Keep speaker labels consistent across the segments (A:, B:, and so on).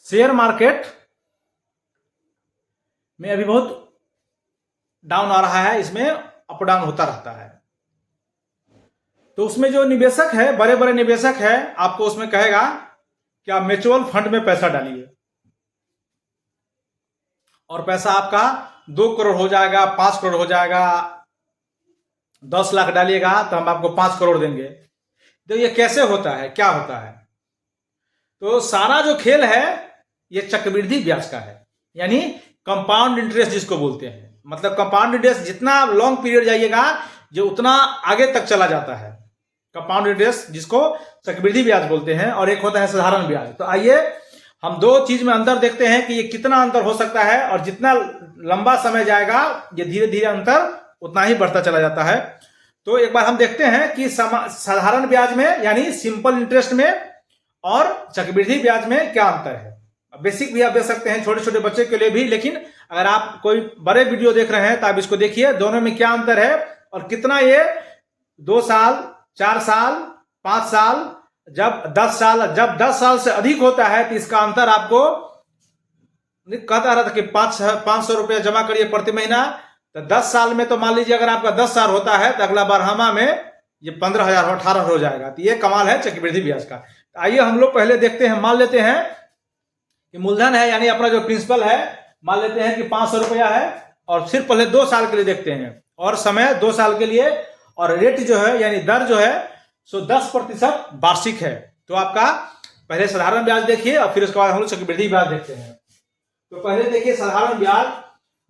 A: Share market में अभी बहुत डाउन आ रहा है, इसमें अप डाउन होता रहता है। तो उसमें जो निवेशक है, बड़े बड़े निवेशक है, आपको उसमें कहेगा कि आप म्यूचुअल फंड में पैसा डालिए और पैसा आपका 2 करोड़ हो जाएगा, 5 करोड़ हो जाएगा, 10 लाख डालिएगा तो हम आपको 5 करोड़ देंगे। तो ये कैसे होता है, क्या होता है? तो सारा जो खेल है ये चक्रवृद्धि ब्याज का है, यानी कंपाउंड इंटरेस्ट जिसको बोलते हैं। मतलब कंपाउंड इंटरेस्ट जितना लॉन्ग पीरियड जाइएगा जो उतना आगे तक चला जाता है, कंपाउंड इंटरेस्ट जिसको चक्रवृद्धि ब्याज बोलते हैं, और एक होता है साधारण ब्याज। तो आइए हम दो चीज में अंतर देखते हैं कि ये कितना अंतर हो सकता है, और जितना लंबा समय जाएगा ये धीरे धीरे अंतर उतना ही बढ़ता चला जाता है। तो एक बार हम देखते हैं कि साधारण ब्याज में यानी सिंपल इंटरेस्ट में और चक्रवृद्धि ब्याज में क्या अंतर है। बेसिक भी आप देख सकते हैं छोटे छोटे बच्चे के लिए भी, लेकिन अगर आप कोई बड़े वीडियो देख रहे हैं तो आप इसको देखिए, दोनों में क्या अंतर है और कितना ये 2 साल, 4 साल, 5 साल, जब 10 साल से अधिक होता है तो इसका अंतर आपको कहता रहा था कि 500 रुपया जमा करिए प्रति महीना। तो 10 साल में तो मान लीजिए अगर आपका 10 साल होता है तो अगला बारहमा में ये 15,000 18 हो जाएगा। तो ये कमाल है चक्रवृद्धि ब्याज का। आइए हम लोग पहले देखते हैं, मान लेते हैं कि मूलधन है यानी अपना जो प्रिंसिपल है, मान लेते हैं कि 500 रुपया है, और सिर्फ पहले 2 साल के लिए देखते हैं और समय 2 साल के लिए, और रेट जो है यानी दर जो है सो 10% वार्षिक है। तो आपका पहले साधारण ब्याज देखिए और फिर उसके बाद हम लोग चक्रवृद्धि ब्याज देखते हैं। तो पहले देखिए साधारण ब्याज,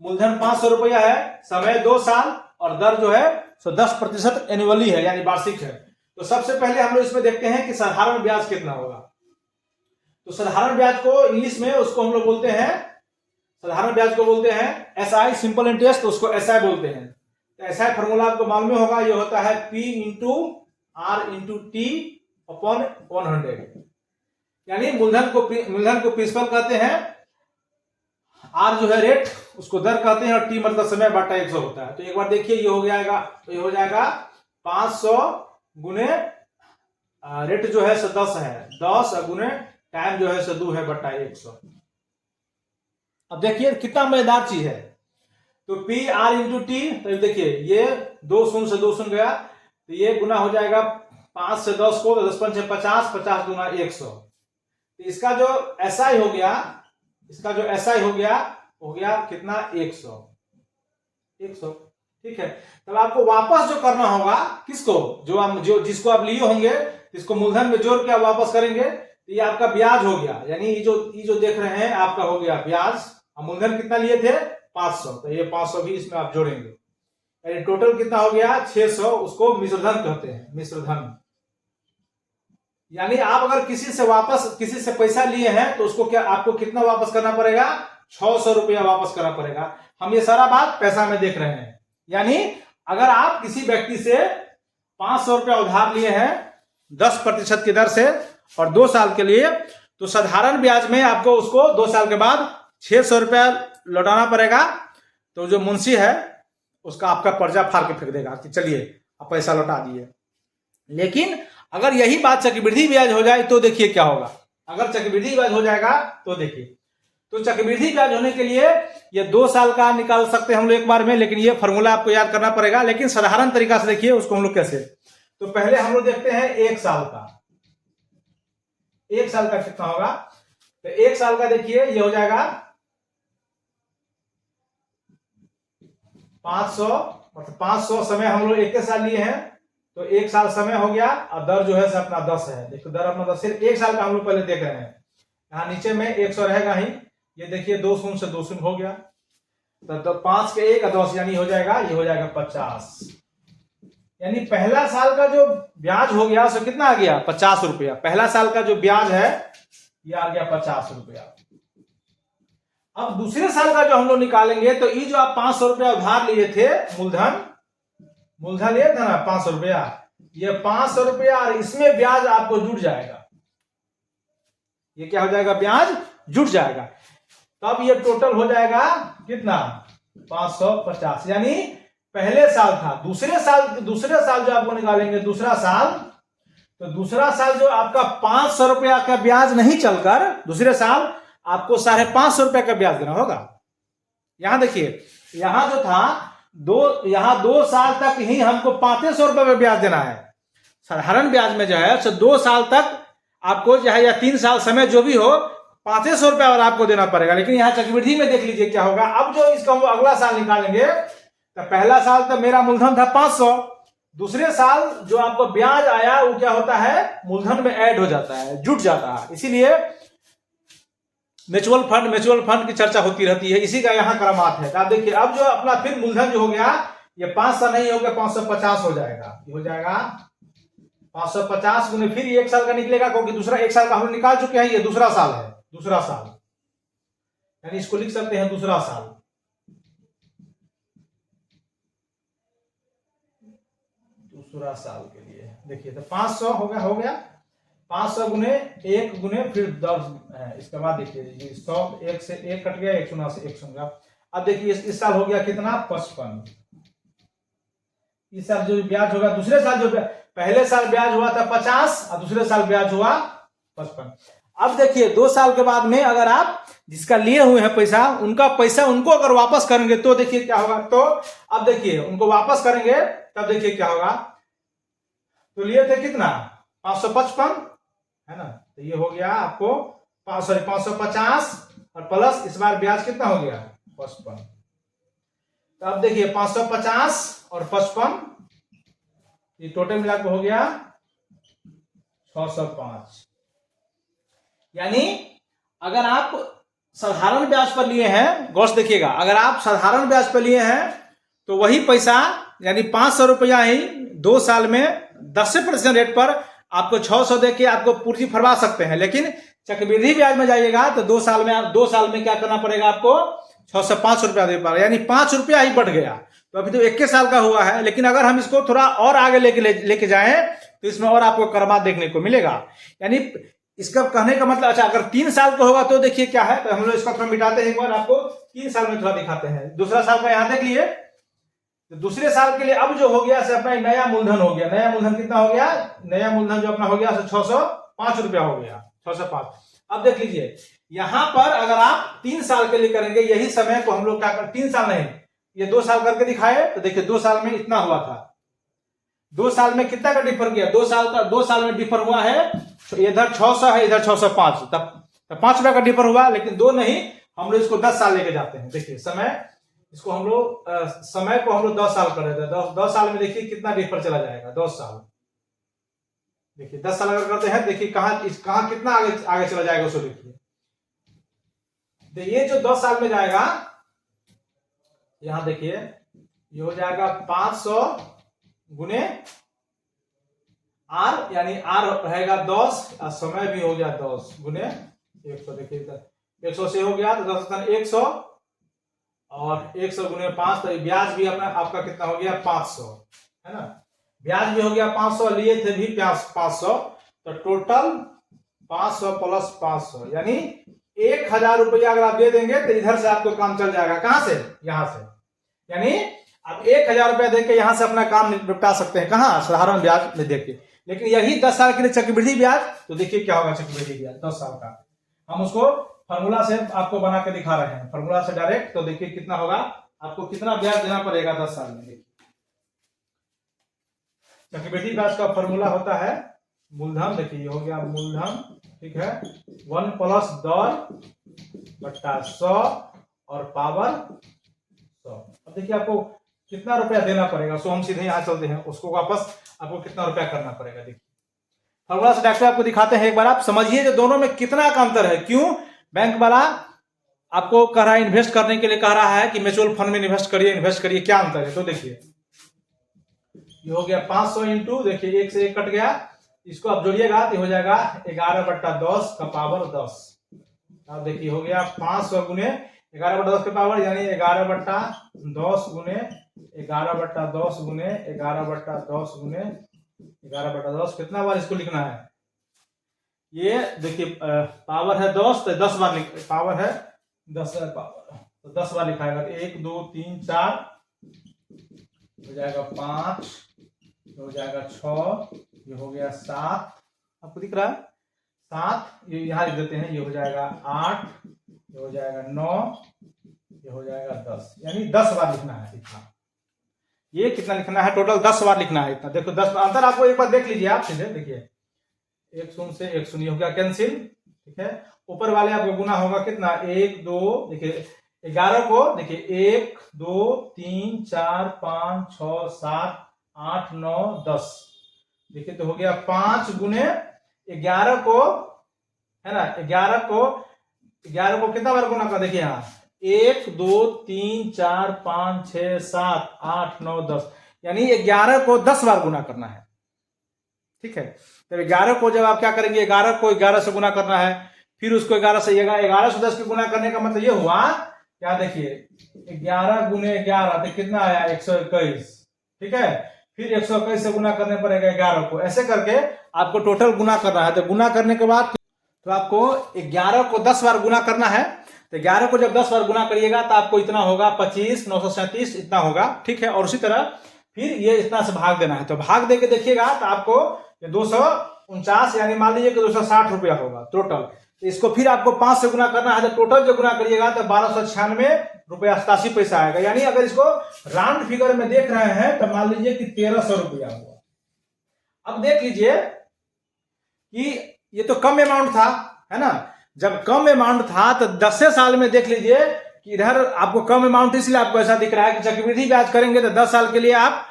A: मूलधन 500 रुपया है, समय 2 साल और दर जो है सो 10% एनुअली है यानी वार्षिक है। तो सबसे पहले हम लोग इसमें देखते हैं कि साधारण ब्याज कितना होगा। तो साधारण ब्याज को इंग्लिश में उसको हम लोग बोलते हैं, साधारण ब्याज को बोलते हैं एसआई, सिंपल इंटरेस्ट, तो उसको एसआई बोलते हैं। तो एसआई फॉर्मूला आपको मालूम होगा, ये होता है P into R into T upon 100, यानी मूलधन को प्रिंसिपल कहते हैं, R जो है रेट उसको दर कहते हैं, और T मतलब समय बटा 100 होता है। तो एक बार देखिए ये हो जाएगा, तो ये हो जाएगा 500 गुने रेट जो है 10 है, 10 गुने टाइम जो है 2 है बटा 100। अब देखिए कितना मजेदार चीज है। तो P R इंटू T, तो देखिए ये 2 शून्य से 2 शून्य गया, तो ये गुना हो जाएगा 5 से 10 को, तो 10 5 50, 50 गुना 100। तो इसका जो SI हो गया, इसका जो SI हो गया कितना 100। ठीक है। तब आपको वापस जो करना होगा किसको, जो जिसको आप लिए होंगे, इसको मूलधन में जोड़ के आप वापस करेंगे। तो ये आपका ब्याज हो गया, यानी ये जो देख रहे हैं आपका हो गया ब्याज। हम मूलधन कितना लिए थे 500, तो ये 500 भी इसमें आप जोड़ेंगे, यानी टोटल कितना हो गया 600। उसको मिश्रधन कहते हैं, मिश्रधन। यानी आप अगर किसी से पैसा लिए हैं तो उसको आपको कितना वापस करना पड़ेगा, 600 रुपया वापस करना पड़ेगा। हम ये सारा बात पैसा में देख रहे हैं। यानी अगर आप किसी व्यक्ति से 500 रुपया उधार लिए हैं 10% की दर से और 2 साल के लिए, तो साधारण ब्याज में आपको उसको 2 साल के बाद 600 रुपया लौटाना पड़ेगा। तो जो मुंशी है उसका आपका पर्चा फाड़ के फेंक देगा कि चलिए आप पैसा लौटा दिए। लेकिन अगर यही बात चक्रवृद्धि ब्याज हो जाए तो देखिए क्या होगा। अगर चक्रवृद्धि ब्याज हो जाएगा तो देखिए, तो चक्रवृद्धि ब्याज होने के लिए ये 2 साल का निकाल सकते हैं हम लोग एक बार में, लेकिन ये फॉर्मूला आपको याद करना पड़ेगा। लेकिन साधारण तरीका से देखिए उसको हम लोग कैसे। तो पहले हम लोग देखते हैं 1 साल का। 1 साल का कितना होगा, तो 1 साल का देखिए ये हो जाएगा 500, मतलब 500 समय हम लोग 1 साल लिए हैं, तो 1 साल समय हो गया, और दर जो है अपना 10 है। देखो दर अपना 10, सिर्फ 1 साल का हम लोग पहले देख रहे हैं। यहाँ नीचे में 100 रहेगा ही, ये देखिए 2 शून्य से 2 शून्य हो गया, तो 5 के 1 10 यानी हो जाएगा, ये हो जाएगा 50। यानी पहला साल का जो ब्याज हो गया सो कितना आ गया 50 रुपया। पहला साल का जो ब्याज है ये आ गया 50 रुपया। अब दूसरे साल का जो हम लोग निकालेंगे, तो ये जो आप 500 रुपया उधार लिए थे, मूलधन लिए था ना 500 रुपया, ये 500 रुपया और इसमें ब्याज आपको जुड़ जाएगा। ये क्या हो जाएगा, ब्याज जुड़ जाएगा। तब ये टोटल हो जाएगा कितना 550। यानी पहले साल था, दूसरे साल जो आपको निकालेंगे दूसरा साल, तो दूसरा साल जो आपका 500 रुपया का ब्याज नहीं चलकर दूसरे साल आपको 550 रुपए का ब्याज देना होगा। यहां देखिए, यहां जो था यहां 2 साल तक ही हमको 3500 रुपए में ब्याज देना है। साधारण ब्याज में जो है 2 साल तक आपको जो है, या 3 साल समय जो भी हो, 3500 रुपए और आपको देना पड़ेगा। लेकिन यहाँ चक्रवृद्धि में देख लीजिए क्या होगा। अब जो इसका हम अगला साल निकालेंगे, तो पहला साल तो मेरा मूलधन था 500, दूसरे साल जो आपको ब्याज आया वो क्या होता है, मूलधन में ऐड हो जाता है, जुट जाता है। इसीलिए म्यूचुअल फंड की चर्चा होती रहती है, इसी का यहाँ क्रमात है। आप देखिए, अब जो अपना फिर मूलधन जो हो गया, ये 500 नहीं हो गया, 550 हो जाएगा। ये हो जाएगा 550 गुने फिर 1 साल का निकलेगा, क्योंकि दूसरा 1 साल का हम निकाल चुके हैं, ये दूसरा साल है, दूसरा साल, यानी इसको लिख सकते हैं दूसरा साल। दूसरा साल के लिए देखिए, तो 500 हो गया 500 गुने 1 गुने फिर 10 है। इसके बाद देखिए 100, 1 से 1 कट गया, 1 शून्य से 1 शून्य। अब देखिए इस साल हो गया कितना, 55। इस साल जो ब्याज होगा, दूसरे साल जो पहले साल ब्याज हुआ था 50 और दूसरे साल ब्याज हुआ 55। अब देखिए 2 साल के बाद में अगर आप जिसका लिए हुए हैं पैसा, उनका पैसा उनको अगर वापस करेंगे तो देखिए क्या होगा। तो अब देखिए उनको वापस करेंगे तब देखिए क्या होगा। तो लिए थे कितना, 555 है ना, तो ये हो गया आपको 550 और प्लस इस बार ब्याज कितना हो गया, 55। तो अब देखिए 550 और 55, ये टोटल मिलाकर हो गया 605। यानी अगर आप साधारण ब्याज पर लिए हैं, गौर से देखिएगा, अगर आप साधारण ब्याज पर लिए हैं तो वही पैसा यानी 500 रुपया ही 2 साल में 10% रेट पर आपको 600 दे के आपको पूर्ति फरवा सकते हैं। लेकिन चक्रवृद्धि ब्याज में जाइएगा तो 2 साल में आप 2 साल में क्या करना पड़ेगा, आपको 605 रुपया दे पाएगा, यानी 5 रुपया ही बढ़ गया। तो अभी तो 21 साल का हुआ है, लेकिन अगर हम इसको थोड़ा और आगे लेके जाएं तो इसमें और आपको क्रमात देखने को मिलेगा। यानी इसका कहने का मतलब, अच्छा अगर 3 साल का होगा तो देखिए क्या है, तो हम लोग इसका थोड़ा मिटाते हैं एक बार, आपको 3 साल में थोड़ा दिखाते हैं। दूसरा साल का यहाँ देख लिए, तो दूसरे साल के लिए अब जो हो गया से अपना नया मूलधन हो गया। नया मूलधन कितना हो गया, नया मूलधन जो अपना हो गया 605 रुपया हो गया, 605। अब देख लीजिए यहां पर अगर आप 3 साल के लिए करेंगे, यही समय को हम लोग क्या कर, 3 साल नहीं, ये 2 साल करके दिखाए, तो देखिए 2 साल में इतना हुआ था। 2 साल में कितना का डिफर किया, 2 साल में डिफर हुआ है, इधर 600 है, इधर 605, तब 5 रुपया का डिफर हुआ। लेकिन 2 नहीं, हम लोग इसको 10 साल लेके जाते हैं। देखिए समय, इसको हम लोग समय को हम लोग 10 साल कर रहे थे, 10 साल में देखिए कितना डिफर चला जाएगा, 10 साल। देखिए 10 साल अगर करते हैं, देखिए कहां कितना आगे चला जाएगा उसको देखिए। तो ये जो 10 साल में जाएगा, यहां देखिए ये हो जाएगा 500 गुने आर, यानी आर रहेगा 10 और समय भी हो गया 10 गुने 100। देखिए 100 से हो गया तो 10 100 और 100 गुने 5, तो ब्याज भी अपना आपका कितना हो गया 500 है ना, ब्याज भी हो गया 500, लिए थे भी 500, तो टोटल 500 प्लस 500 यानी 1000 रुपया अगर आप दे देंगे तो इधर से आपको काम चल जाएगा। कहां से, यहां से, यानी आप 1000 रुपया देके यहां से अपना काम निपटा सकते हैं। कहां, साधारण ब्याज में देके। लेकिन यही 10 साल के लिए चक्रवृद्धि ब्याज, तो देखिए क्या होगा चक्रवृद्धि ब्याज 10 साल का, हम उसको फॉर्मूला से आपको बना के दिखा रहे हैं, फॉर्मूला से डायरेक्ट। तो देखिए कितना होगा, आपको कितना ब्याज देना पड़ेगा 10 साल में। देखिए चक्रवृद्धि ब्याज का फॉर्मूला होता है मूलधन, देखिए ये हो गया मूलधन, ठीक है, 1 प्लस दर बट्टा 100 और पावर 100। अब देखिए आपको कितना रुपया देना पड़ेगा, सो हम सीधे यहां चलते हैं, उसको वापस आपको कितना रुपया करना पड़ेगा। देखिए फॉर्मूला से डायरेक्ट आपको दिखाते हैं, एक बार आप समझिए जो दोनों में कितना का अंतर है। क्यों बैंक वाला आपको कह रहा है इन्वेस्ट करने के लिए, कह रहा है कि म्यूचुअल फंड में इन्वेस्ट करिए, क्या अंतर है। तो देखिए ये हो गया 500 इंटू, देखिए 1 से 1 कट गया, इसको आप जोड़िएगा तो हो जाएगा 11/10 का पावर 10। अब देखिए हो गया 500 गुने 11/10 के पावर, यानी 11/10 गुने 11/10 गुने 11/10 गुने 11/10, कितना बार इसको लिखना है, ये देखिए पावर है 10, तो 10 बार पावर है 10 पावर, तो 10 बार लिखाएगा। 1 2 3 4 हो जाएगा 5, हो जाएगा 6, ये हो गया 7, आपको दिख रहा है 7, ये यहाँ लिख देते हैं, ये हो जाएगा 8, ये हो जाएगा 9, ये हो जाएगा 10, यानी 10 बार लिखना है इतना। ये कितना लिखना है? टोटल 10 बार लिखना है इतना। देखो 10 अंतर आपको एक बार देख लीजिए आप सीधे, देखिए 1 शून्य से 1 शून्य हो गया कैंसिल, ठीक है। ऊपर वाले आपको गुना होगा कितना? 1 2, देखिए 11 को देखिए 1 2 3 4 5 6 7 8 9 10, देखिए तो हो गया 5 गुने 11 को, है ना, 11 को कितना बार गुना कर? देखिए यहाँ 1 2 3 4 5 6 7 8 9 10, यानी 11 को 10 बार गुना करना है, ठीक है। तो 11 को जब आप क्या करेंगे, 11 को 11 से गुना करना है, फिर उसको 11 से 10 के गुना करने का मतलब ये हुआ क्या? देखिए 11 गुने 11 तो कितना आया? 121, ठीक है। फिर 121 से गुना करने पड़ेगा 11 को, ऐसे करके आपको टोटल गुना करना है। तो गुना करने के बाद तो आपको 11 को 10 बार गुना करना है। तो 11 को जब 10 बार गुना करिएगा तो आपको इतना होगा 25 937 इतना होगा, ठीक है। और उसी तरह फिर ये इतना से भाग देना है। तो भाग दे के देखिएगा तो आपको 249, यानी मान लीजिए कि 260 रुपया होगा टोटल। तो इसको फिर आपको 5 से गुना करना है। तो टोटल जो गुना करिएगा तो 1296 रुपया 87 पैसा आएगा। यानी अगर इसको राउंड फिगर में देख रहे हैं तो मान लीजिए कि 1300 रुपया हुआ। अब देख लीजिए कि ये तो कम अमाउंट था, है ना। जब कम अमाउंट था तो 10 साल में देख लीजिए कि इधर आपको कम अमाउंट, इसलिए आपको ऐसा दिख रहा है कि चक्रवृद्धि ब्याज करेंगे तो 10 साल के लिए आप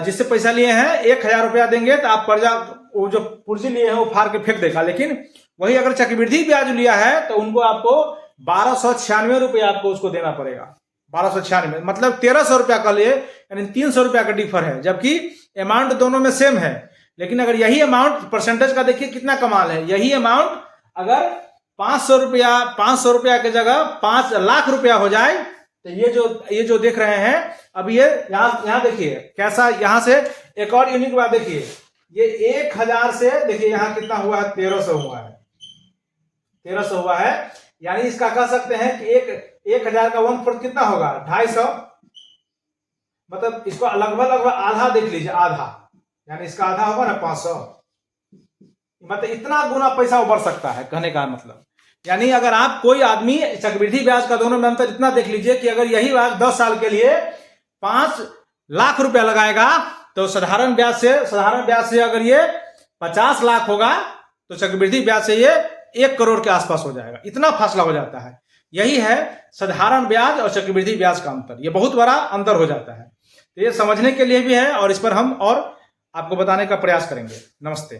A: जिससे पैसा लिए हैं 1000 रुपया देंगे तो आप कर्जा वो जो पूंजी लिए हैं वो फाड़ के फेंक देगा। लेकिन वही अगर चक्रवृद्धि ब्याज लिया है तो उनको आपको 1296 रुपया आपको उसको देना पड़ेगा। 1296 मतलब 1300 रुपया का लिए, यानी 300 रुपया का डिफर है, जबकि अमाउंट दोनों में सेम है। लेकिन अगर यही अमाउंट परसेंटेज का देखिए कितना कमाल है, यही अमाउंट अगर 500 रुपया की जगह 5 लाख रुपया हो जाए तो ये जो देख रहे हैं अब ये यहाँ देखिए कैसा, यहां से एक और यूनिक बात देखिए, ये 1000 से देखिए यहाँ कितना हुआ है? 1300 हुआ है, 1300 हुआ है। यानी इसका कह सकते हैं कि 1000 का 1/4 कितना होगा? 250, मतलब इसको लगभग आधा देख लीजिए, आधा, यानी इसका आधा होगा ना 500, मतलब इतना गुना पैसा बढ़ सकता है, कहने का मतलब। यानी अगर आप कोई आदमी चक्रवृद्धि ब्याज का दोनों में अंतर इतना देख लीजिए कि अगर यही ब्याज 10 साल के लिए 5 लाख रुपया लगाएगा तो साधारण ब्याज से अगर ये 50 लाख होगा तो चक्रवृद्धि ब्याज से ये 1 करोड़ के आसपास हो जाएगा। इतना फासला हो जाता है। यही है साधारण ब्याज और चक्रवृद्धि ब्याज का अंतर, ये बहुत बड़ा अंतर हो जाता है। तो ये समझने के लिए भी है और इस पर हम और आपको बताने का प्रयास करेंगे। नमस्ते।